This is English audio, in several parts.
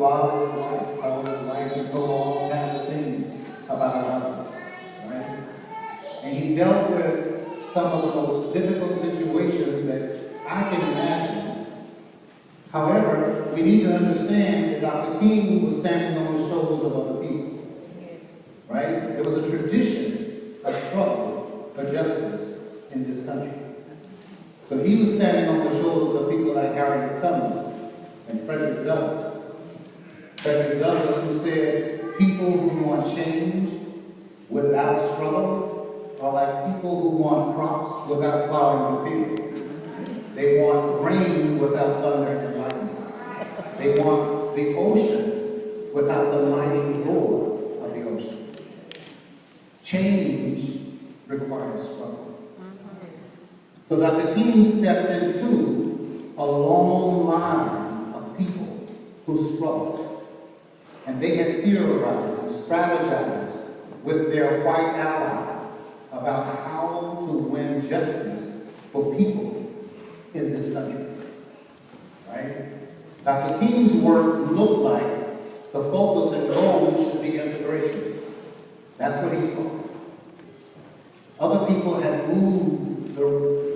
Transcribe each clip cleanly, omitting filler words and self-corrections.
father's wife, husband's wife, and told all kinds of things about her husband. Right? And he dealt with some of the most difficult situations that I can imagine. However, we need to understand that Dr. King was standing on the shoulders of other people. Right? There was a tradition of struggle for justice in this country. So he was standing on the shoulders of people like Harriet Tubman and Frederick Douglass. Frederick Douglass, who said, people who want change without struggle are like people who want crops without plowing the field. They want rain without thunder and lightning. They want the ocean without the mighty roar of the ocean. Change requires struggle. So Dr. King stepped into a long line of people who struggled. And they had theorized and strategized with their white allies about how to win justice for people in this country. Right? Dr. King's work looked like the focus and goal should be integration. That's what he saw. Other people had moved the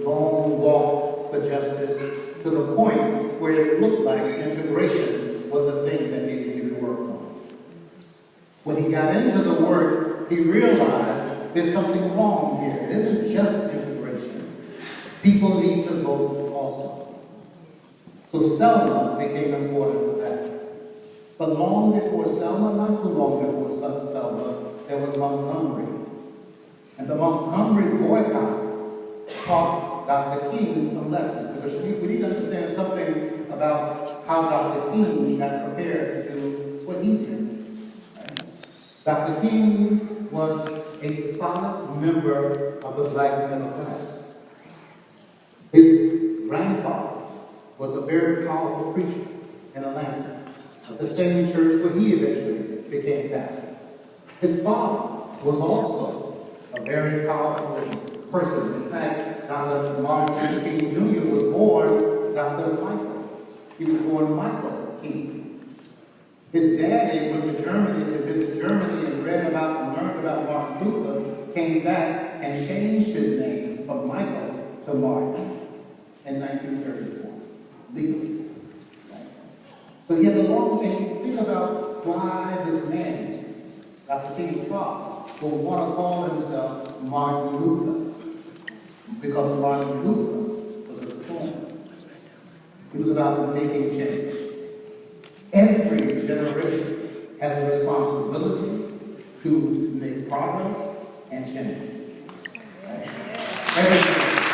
long walk for justice to the point where it looked like integration was a thing that needed to be worked on. When he got into the work, he realized there's something wrong here. It isn't just integration. People need to vote also. So Selma became important for that. But long before Selma, not too long before Selma, there was Montgomery. And the Montgomery boycott taught Dr. King some lessons, because we need to understand something about how Dr. King got prepared to do what he did. Right? Dr. King was a solid member of the black middle class. His grandfather was a very powerful preacher in Atlanta, at the same church where he eventually became pastor. His father was also a very powerful person. In fact, Dr. Martin Luther King Jr. was born Dr. Michael. He was born Michael King. His daddy went to Germany to visit Germany and read about and learned about Martin Luther, came back and changed his name from Michael to Martin in 1934, legally. So he had a long thing. Think about why this man, Dr. King's father, would want to call himself Martin Luther. Because Martin Luther was a reformer. He was about making change. Every generation has a responsibility to make progress and change. Right? Every generation.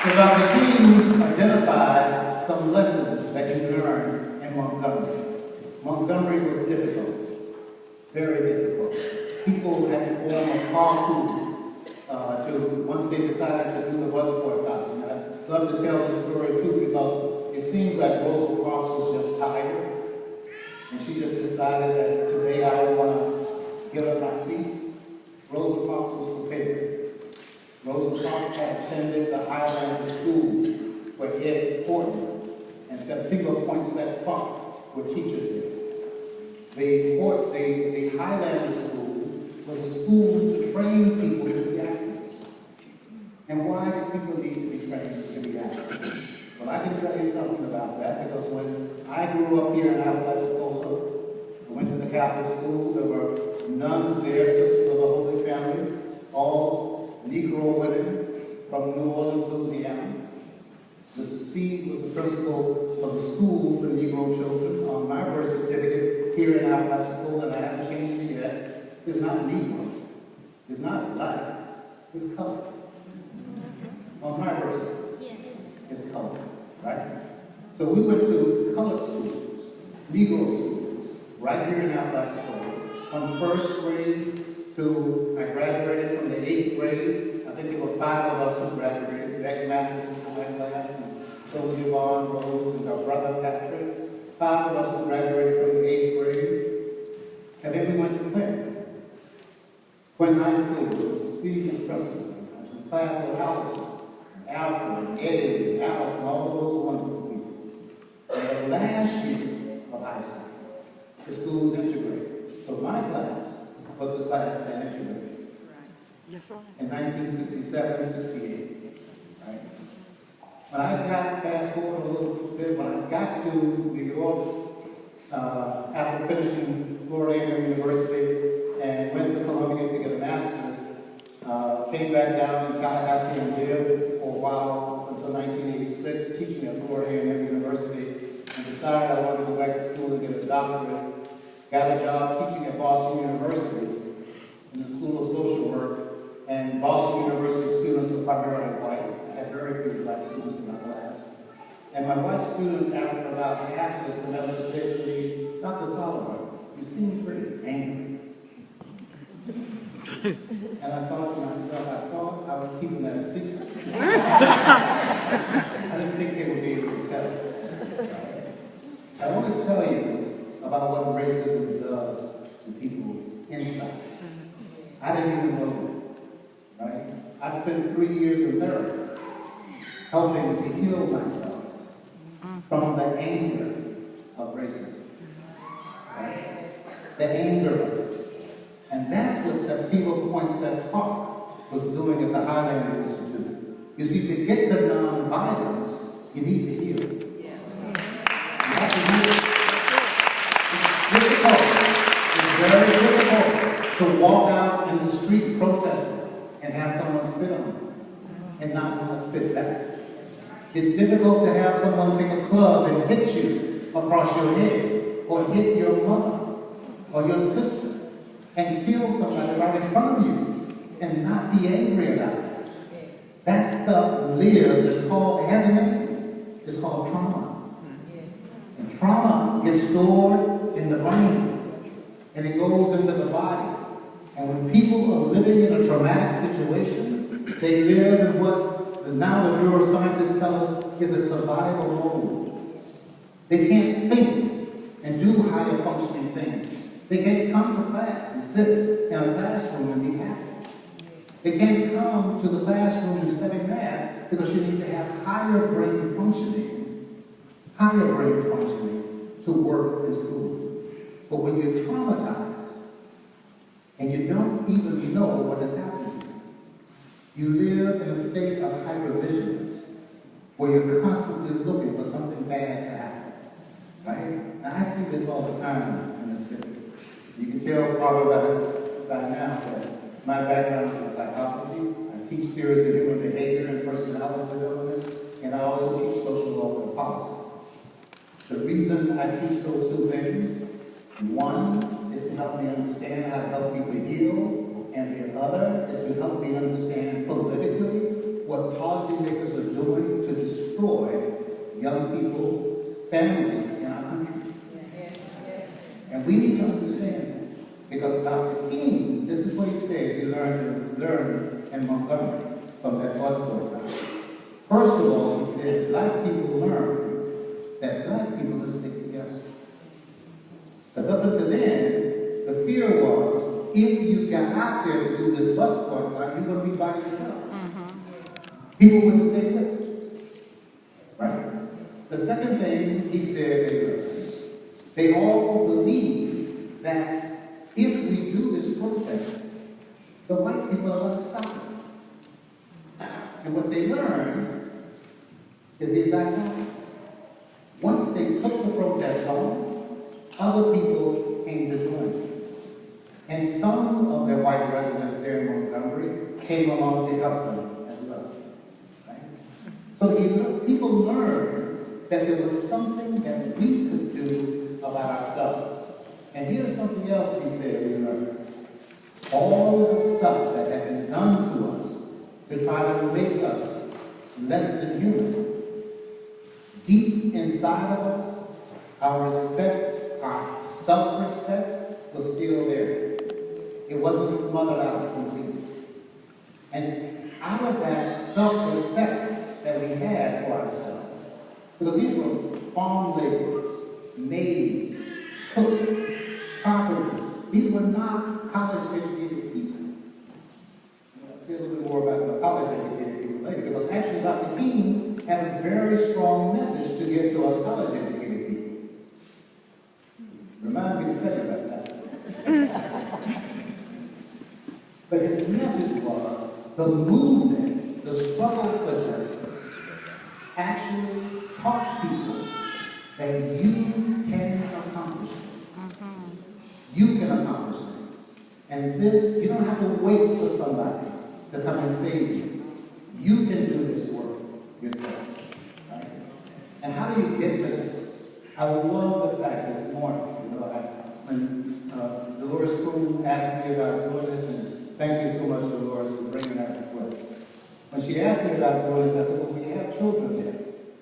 So Dr. King identified some lessons that he learned in Montgomery. Montgomery was difficult, very difficult. People had to form a carpool once they decided to do the bus boycotts. And I'd love to tell this story too, because it seems like Rosa Parks was just tired, and she just decided that today I don't want to give up my seat. Rosa Parks was prepared. Rosa Parks had attended the Highlander School where Ed Portman and September Poinsett Park were teachers there. The Highlander School was a school to train people to be actors. And why do people need to be trained to be actors? Well, I can tell you something about that, because when I grew up here in Apalachicola, I went to the Catholic school. There were nuns there, sisters of the Holy Family, all Negro women from New Orleans, Louisiana. Mr. Speed was the principal of the school for Negro children. On my birth certificate here in Apalachicola, and I haven't changed it yet, is not Negro. It's not black. It's color. On my birth certificate, it's color, right? So we went to colored schools, Negro schools, right here in Apalachicola, from first grade to, I graduated from the 8th grade. I think there were 5 of us who graduated. Beck Mathis was in my class, and so was Yvonne Rose and her brother Patrick. 5 of us who graduated from the 8th grade. And then we went to Quinn High School. It was a Stevens principal. I was in class with Allison, Alfred, Eddie, and Alice, and all those wonderful people. schools integrate. So my class was the class that integrated. That's right. In 1967, 68. Right? When I got, fast forward a little bit, when I got to New York, after finishing Florida A&M University and went to Columbia to get a master's, came back down to Tallahassee and lived for a while until 1986, teaching at Florida A&M University, and decided I wanted to go back to school and get a doctorate. Got a job teaching at Boston University in the School of Social Work, and Boston University students were primarily white. I had very few black students in my class. And my white students, after about half the semester, said to me, Dr. Tolliver, you seem pretty angry. And I thought to myself, I was keeping that a secret. I didn't think they would be able to tell. I want to tell you about what racism does to people inside. I didn't even know that, right? I spent 3 years in therapy, helping to heal myself from the anger of racism, right? The anger of it. And that's what September Poinsett Park was doing at the Highlander Institute. You see, to get to nonviolence, you need to heal. You have to heal. It's difficult. It's very difficult to walk out in the street protesting and have someone spit on you and not want to spit back. It's difficult to have someone take a club and hit you across your head, or hit your mother or your sister, and kill somebody right in front of you and not be angry about it. That stuff lives. It has a name. It's called trauma. And trauma is stored in the brain, and it goes into the body. And when people are living in a traumatic situation, they live in what now the neuroscientists tell us is a survival mode. They can't think and do higher functioning things. They can't come to class and sit in a classroom and be happy. They can't come to the classroom and study math because you need to have higher brain functioning to work in school. But when you're traumatized and you don't even know what is happening, you live in a state of hypervigilance where you're constantly looking for something bad to happen. Right? Now I see this all the time in the city. You can tell probably by now that my background is in psychology. I teach theories of human behavior and personality development, and I also teach social work and policy. The reason I teach those two things, one is to help me understand how to help people heal, and the other is to help me understand politically what policymakers are doing to destroy young people, families in our country. And we need to understand that. Because Dr. King, this is what he said he learned in Montgomery from that bus program. First of all, he said black people learn that black people will stick together. Because up until then, the fear was, if you got out there to do this bus program, you're going to be by yourself. People wouldn't stay with you. Right? The second thing he said they all believe that if we do this protest, the white people are going to stop it. And what they learned is the exact opposite. Once they took the protest home, other people came to join them. And some of their white residents there in Montgomery came along to help them as well. Right? So people learned that there was something that we could do about ourselves. And here's something else he said we learned. All of the stuff that had been done to us to try to make us less than human, deep inside of us, our respect, our self-respect was still there. It wasn't smothered out completely. And out of that self-respect that we had for ourselves, because these were farm laborers, maids, cooks, carpenters. These were not college-educated people. I'll say a little bit more about the college-educated people later, because actually Dr. King had a very strong message to give to us college-educated people. Remind me to tell you about that. the movement, the struggle for justice, actually taught people that you can accomplish it. You can accomplish things. And this, you don't have to wait for somebody to come and save you. You can do this work yourself. Right? And how do you get to that? I love the fact this morning, when Dolores Poole asked me about doing this, and thank you so much, Dolores, for bringing that request. When she asked me about doing this, I said, well, we have children there.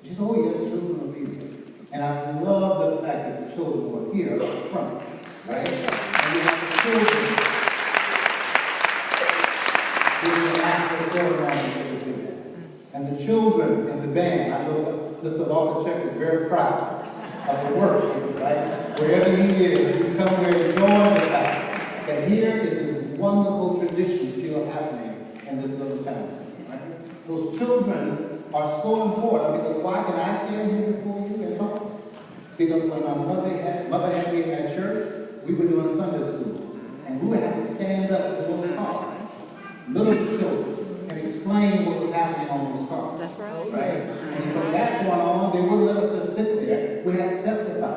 She said, oh, yes, children will be there. And I love the fact that the children were here up front, right? And we have the children. This is an actual ceremony for this event. And the children and the band, I know Mr. Loftus-Cheek is very proud of the work, right? Wherever he is, he's somewhere enjoying the fact that here is this wonderful tradition still happening in this little town, right? Those children are so important because why can I stand here before you and talk? Because when my mother had me at church, we were doing Sunday school, and we would have to stand up with little cars, little children, and explain what was happening on those cars. That's right. Right? And from that point on, they wouldn't let us just sit there. We had to testify.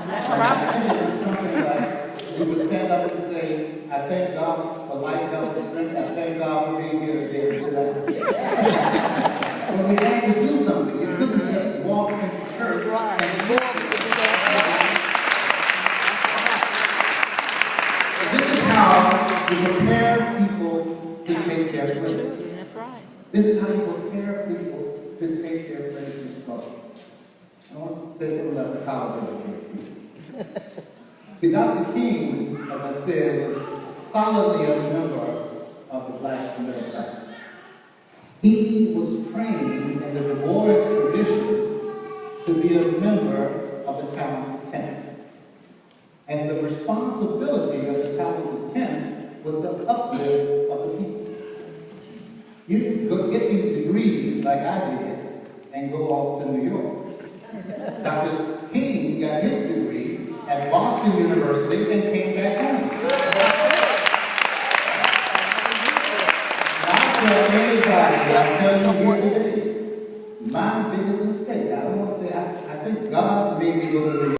That's right. It was something like we would stand up and say, I thank God for life, health, and strength. I thank God for being here today. But we had to do something. You couldn't just walk into church and sit there. This is how you prepare people to take their place. That's right. This is how you prepare people to take their place in struggle. I want to say something about the college education. See, Dr. King, as I said, was solidly a member of the black middle class. He was trained in the Du Bois tradition to be a member of the talented 10. And the responsibility of the talented 10 was the uplift of the people. You didn't go get these degrees like I did and go off to New York. Dr. King got his degree at Boston University and came